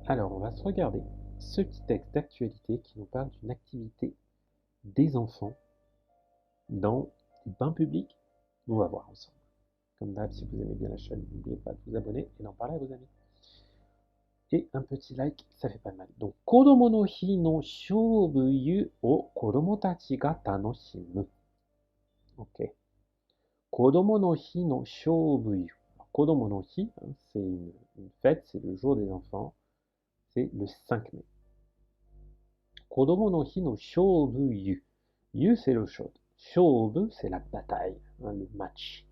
Alors, on va se regarder ce petit texte d'actualité qui nous parle d'une activité des enfants dans des bains publics. On va voir ensemble. Comme d'hab, si vous aimez bien la chaîne, n'oubliez pas de vous abonner et d'en parler à vos amis. Et un petit like, ça fait pas de mal. Donc, Kodomo no hi no shoubuyu o kodomo tachi ga tanoshimu. Ok. Kodomo no hi no shoubuyu. Kodomo no hi, c'est une fête, c'est le jour des enfants. C'est le 5 mai. Kodomo no hi no shoubuyu. Yu, c'est l'eau chaude. Shoubu, c'est la bataille, le match.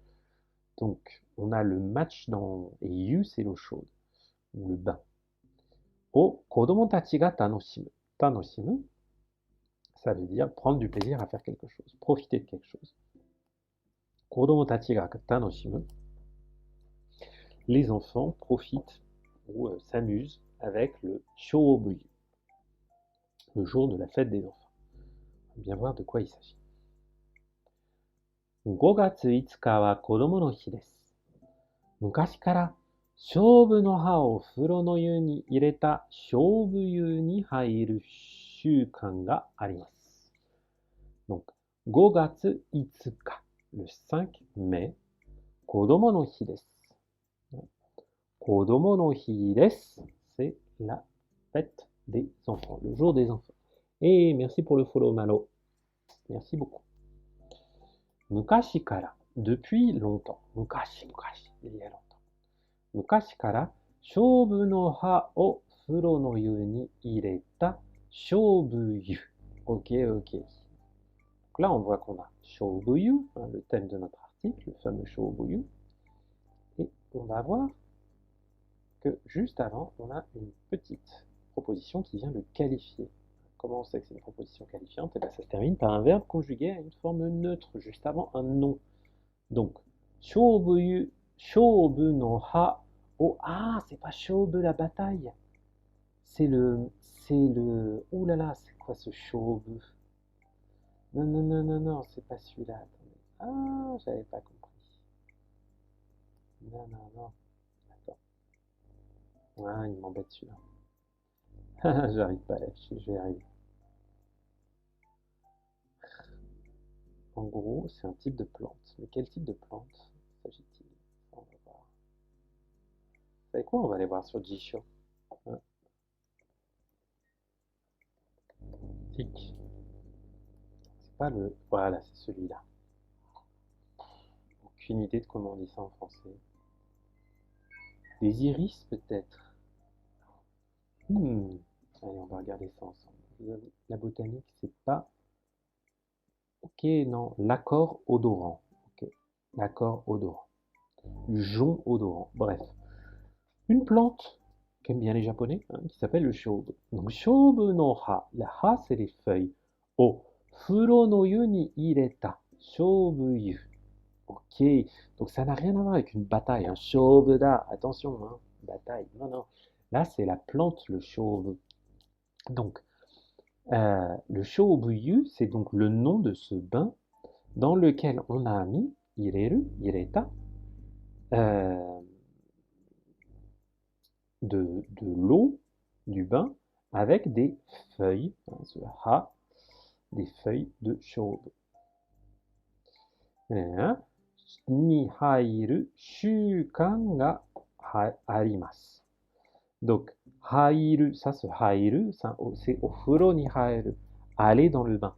Donc, on a le match dans... Et yu, c'est l'eau chaude, ou le bain. O kodomo tachi ga tanoshimu. Tanoshimu, ça veut dire prendre du plaisir à faire quelque chose, profiter de quelque chose. Kodomo tachi ga tanoshimu. Les enfants profitent ou s'amusent avec le shoubuyu, le jour de la fête des enfants. On va bien voir de quoi il s'agit. 5月5日は子供の日です。昔から勝負の葉を風呂の湯に入れた勝負湯に入る習慣があります。Donc, 5月5日、le 5 mai, 子供の日です。子供の日です。C'est la fête des enfants, le jour des enfants. Et merci pour le follow, Malo. Merci beaucoup. 昔から、depuis longtemps. 昔、il y a longtemps. 昔から勝負の葉を風呂の湯に入れた勝負湯。Ok. Donc là, on voit qu'on a Shobuyu, le thème de notre article, le fameux Shobuyu. Et on va voir que juste avant, on a une petite proposition qui vient le qualifier. Comment on sait que c'est une proposition qualifiante? Et bien, ça se termine par un verbe conjugué à une forme neutre, juste avant un nom. Donc, Shobuyu, Shobu no ha. Oh, ah, c'est pas Shobu la bataille. C'est le. Ouh là là, c'est quoi ce Shobu? Non, c'est pas celui-là. Attendez. Ah, j'avais pas compris. Non. D'accord. Ah, il m'embête celui-là. J'arrive pas, je vais arriver. En gros, c'est un type de plante. Mais quel type de plante s'agit-il? On va voir. Vous savez quoi? On va aller voir sur Jisho. Hein. Tic. C'est pas le. Voilà, c'est celui-là. Aucune idée de comment on dit ça en français. Des iris, peut-être. Allez, on va regarder ça ensemble. La botanique, c'est pas. Ok, non. L'accord odorant. Ok. L'accord odorant. Le jonc odorant. Bref. Une plante qu'aiment bien les Japonais, qui s'appelle le shobu. Donc, shobu no ha. La ha, c'est les feuilles. O. Furo no yu ni ireta. Shobu yu. Ok. Donc, ça n'a rien à voir avec une bataille. Shobu da. Attention, bataille. Non. Là, c'est la plante, le shobu. Donc, le shobuyu, c'est donc le nom de ce bain dans lequel on a mis ireru, ireta, de l'eau du bain avec des feuilles, ce ha, des feuilles de shobu. Ni hairu shukan ga arimasu. Donc, hairu, ça, ce hairu, c'est au furo ni hairu, aller dans le bain.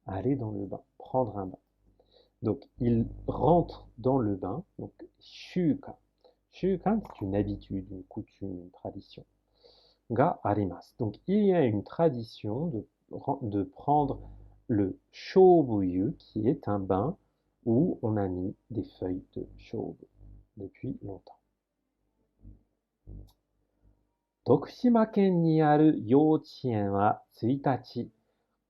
Aller dans le bain, prendre un bain. Donc, il rentre dans le bain, donc shukan. Shukan, c'est une habitude, une coutume, une tradition. Ga arimasu. Donc, il y a une tradition de prendre le shobuyu, qui est un bain où on a mis des feuilles de shobu depuis longtemps. 徳島県にある幼稚園は1日、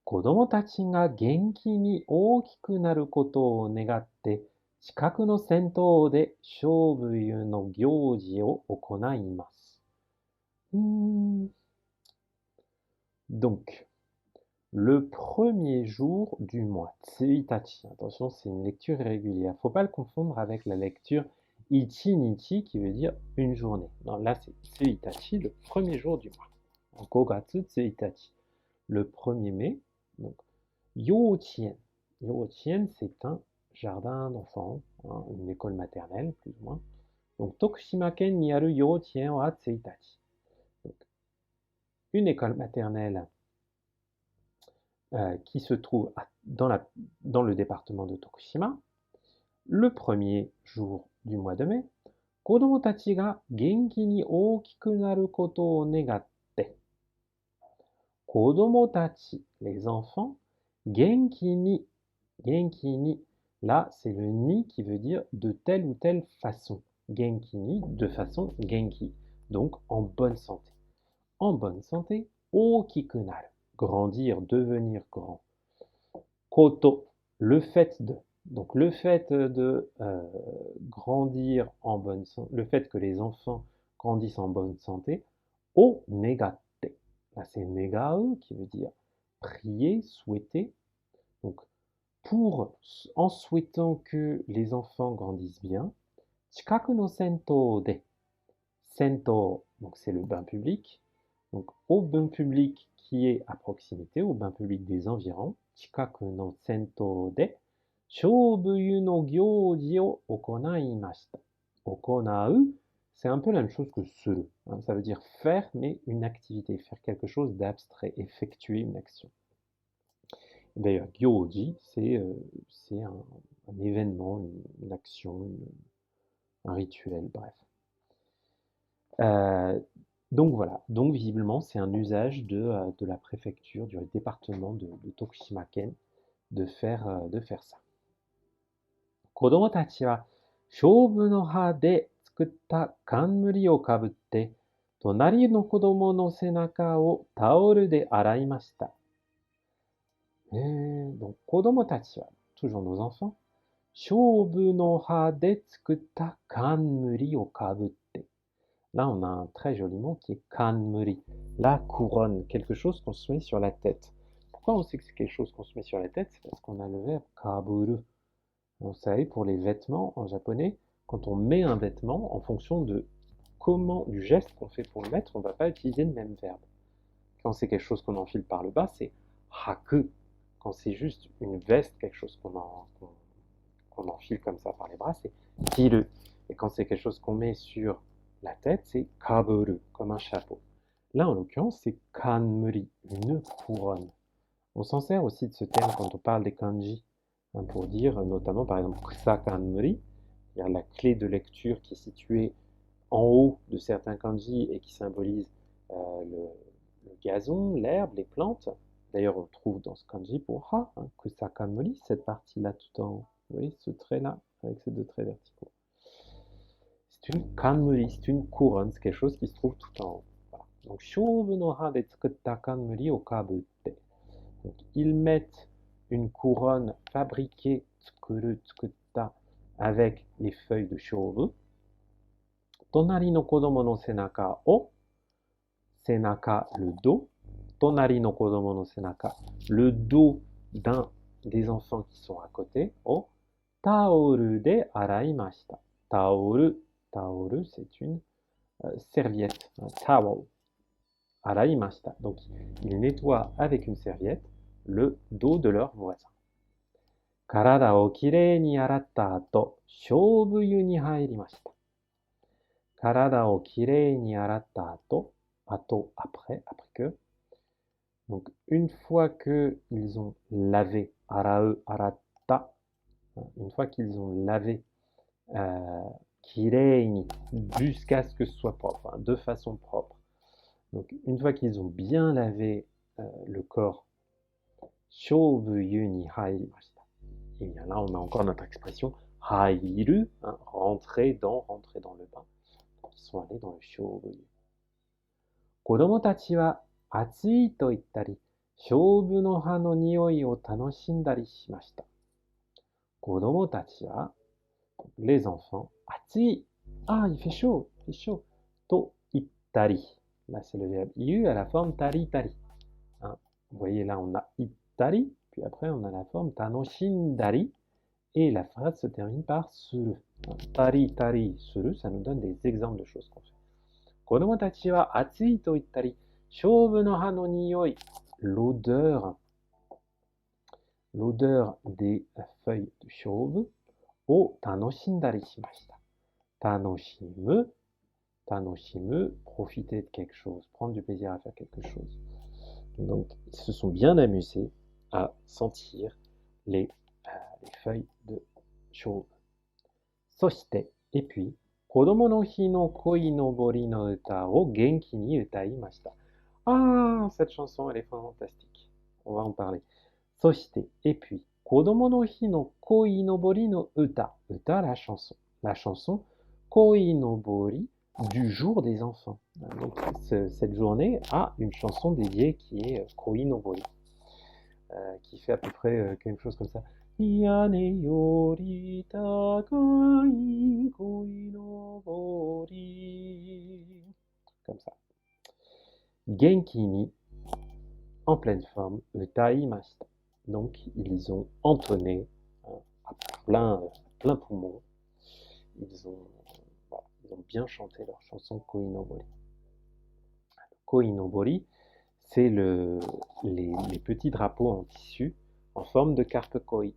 子どもたちが元気に大きくなることを願って、近くの銭湯で勝負湯の行事を行います。Donc, le premier jour du mois, Tsuitachi. Attention, c'est une lecture irrégulière. Faut pas le confondre avec la lecture ichinichi qui veut dire une journée. Non, là c'est tsuitachi, le premier jour du mois. Gogatsu tsuitachi, le 1er mai. Donc, youchien. Youchien, c'est un jardin d'enfants, hein, une école maternelle, plus ou moins. Donc, Tokushima-ken ni aru youchien wa tsuitachi. Donc, une école maternelle qui se trouve dans le département de Tokushima, le 1er jour du mois de mai, kodomo tachi ga genki ni oukiku naru koto o negatte. Kodomo tachi, les enfants, genki ni, là c'est le ni qui veut dire de telle ou telle façon. Genki ni, de façon genki, donc en bonne santé. En bonne santé, oukiku naru, grandir, devenir grand. Koto, le fait de. Donc le fait de grandir en bonne santé, le fait que les enfants grandissent en bonne santé, o negatte. Là c'est negau qui veut dire prier, souhaiter. Donc en souhaitant que les enfants grandissent bien, chikaku no sento de. Sento, donc c'est le bain public. Donc au bain public qui est à proximité, au bain public des environs, chikaku no sento de, shoubuyu no gyoji o okonaimashita. Okonau, c'est un peu la même chose que suru, hein, ça veut dire faire, mais une activité, faire quelque chose d'abstrait, effectuer une action. D'ailleurs, gyoji, c'est un événement, une action, un rituel, bref. Donc voilà, donc visiblement c'est un usage de la préfecture, du département de Tokushima-ken de faire ça. Kodomo tachi wa shoubu no ha de tsukutta kanmuri o kabutte tonari no kodomo no senaka o taoru de araimashita. Donc kodomo tachi wa, toujours nos enfants, shoubu no ha de tsukutta kanmuri o kabutte. Là, on a un très joli mot qui est kanmuri, la couronne, quelque chose qu'on se met sur la tête. Pourquoi on sait que c'est quelque chose qu'on se met sur la tête? C'est parce qu'on a le verbe kaburu. Vous savez, pour les vêtements en japonais, quand on met un vêtement, en fonction du geste qu'on fait pour le mettre, on ne va pas utiliser le même verbe. Quand c'est quelque chose qu'on enfile par le bas, c'est haku. Quand c'est juste une veste, quelque chose qu'on enfile comme ça par les bras, c'est kiru. Et quand c'est quelque chose qu'on met sur la tête, c'est kaburu, comme un chapeau. Là, en l'occurrence, c'est kanmuri, une couronne. On s'en sert aussi de ce terme quand on parle des kanji, hein, pour dire, notamment, par exemple, kusa kanmuri, c'est-à-dire la clé de lecture qui est située en haut de certains kanji et qui symbolise le gazon, l'herbe, les plantes. D'ailleurs, on trouve dans ce kanji pour ha, hein, kusa kanmuri, cette partie-là tout en haut. Vous voyez ce trait-là, avec ces deux traits verticaux. C'est une kanmuri, c'est une couronne, c'est quelque chose qui se trouve tout en haut. Voilà. Donc, shoubu no ha de tsukutta kanmuri o kabutte. Donc, ils mettent une couronne fabriquée, tsukuru, tsukutta, avec les feuilles de shoubu. Tonari no kodomo no senaka o, senaka, le dos. Tonari no kodomo no senaka, le dos des enfants qui sont à côté. O, taoru de araimashita. Taoru, c'est une serviette, un towel. Araimashita. Donc, ils nettoient avec une serviette le dos de leur voisin. Karada o kirei ni aratta ato, shoubuyu ni hairimashita. Karada o kirei ni aratta ato, après que. Donc, une fois qu'ils ont lavé, arau, aratta, une fois qu'ils ont lavé kirei ni, jusqu'à ce que ce soit propre, hein, de façon propre. Donc, une fois qu'ils ont bien lavé le corps, shoubuyu ni hairimashita. Et bien là, on a encore notre expression hairu, hein, rentrer dans le bain. Donc, ils sont allés dans le shoubuyu. Kodomo tachi wa atsui to ittari, shoubu no ha no nioi o tanoshindari shimashita. Kodomo tachi wa, les enfants, atsui, ah, il fait chaud, to ittari. Là, c'est le verbe iu à la forme tari tari. Hein, vous voyez, là, on a ittari, puis après, on a la forme tanoshindari, et la phrase se termine par suru. Tari tari suru, ça nous donne des exemples de choses qu'on fait. 子供たちは暑いと言ったり、勝負の葉の匂い、l'odeur des feuilles de 勝負を楽しんだりしました。楽しむ、profiter de quelque chose, prendre du plaisir à faire quelque chose. Donc, ils se sont bien amusés à sentir les feuilles de 勝負。そして、et puis, 子供の日の鯉のぼりの歌を元気に歌いました。Ah, cette chanson, elle est fantastique. On va en parler. そして、et puis, 子供の日の鯉のぼりの歌。歌, la chanson. La chanson, 鯉のぼり du jour des enfants. Donc, cette journée a une chanson dédiée qui est Koi no Bori, qui fait à peu près quelque chose comme ça. Yane yori takai koi no bori. Comme ça. Genki ni, en pleine forme, utaimashita. Donc, ils ont entonné à plein poumon. Ils ont bien chanté leur chanson Koi no Bori. Koi no Bori, c'est les petits drapeaux en tissu en forme de carpe koi.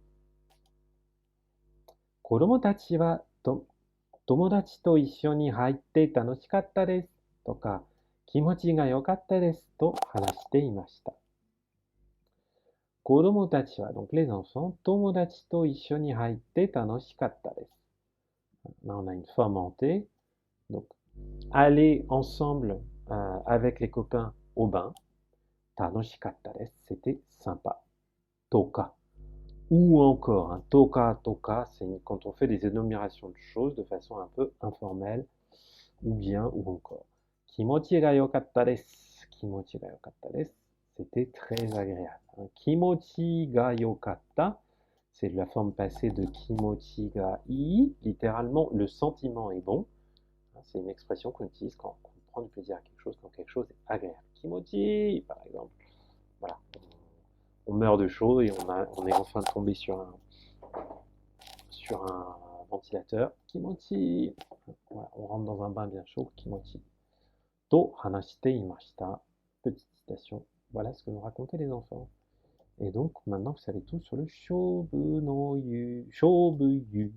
子供たちは友達と一緒に入って楽しかったですとか、気持ちが良かったですと話していました。子供たちは、donc les enfants, 友達と一緒に入って楽しかったです。Là, on a une forme hantée. Donc, aller ensemble avec les copains au bain. Tanoshikatta desu, c'était sympa. Toka. Ou encore, hein, toka, c'est quand on fait des énumérations de choses de façon un peu informelle, ou bien, ou encore. Kimochi ga yokatta desu. Kimochi ga yokatta desu, c'était très agréable. Hein. Kimochi ga yokatta, c'est la forme passée de kimochi ga ii, littéralement le sentiment est bon. C'est une expression qu'on utilise quand on prend du plaisir à quelque chose, quand quelque chose est agréable. Kimochi, par exemple. Voilà. On meurt de chaud et on est enfin tombé sur un ventilateur. Kimochi. Voilà, on rentre dans un bain bien chaud. Kimochi. To hanashite imashita. Petite citation. Voilà ce que nous racontaient les enfants. Et donc, maintenant, vous savez tout sur le Shobu no Yu. Shobu Yu.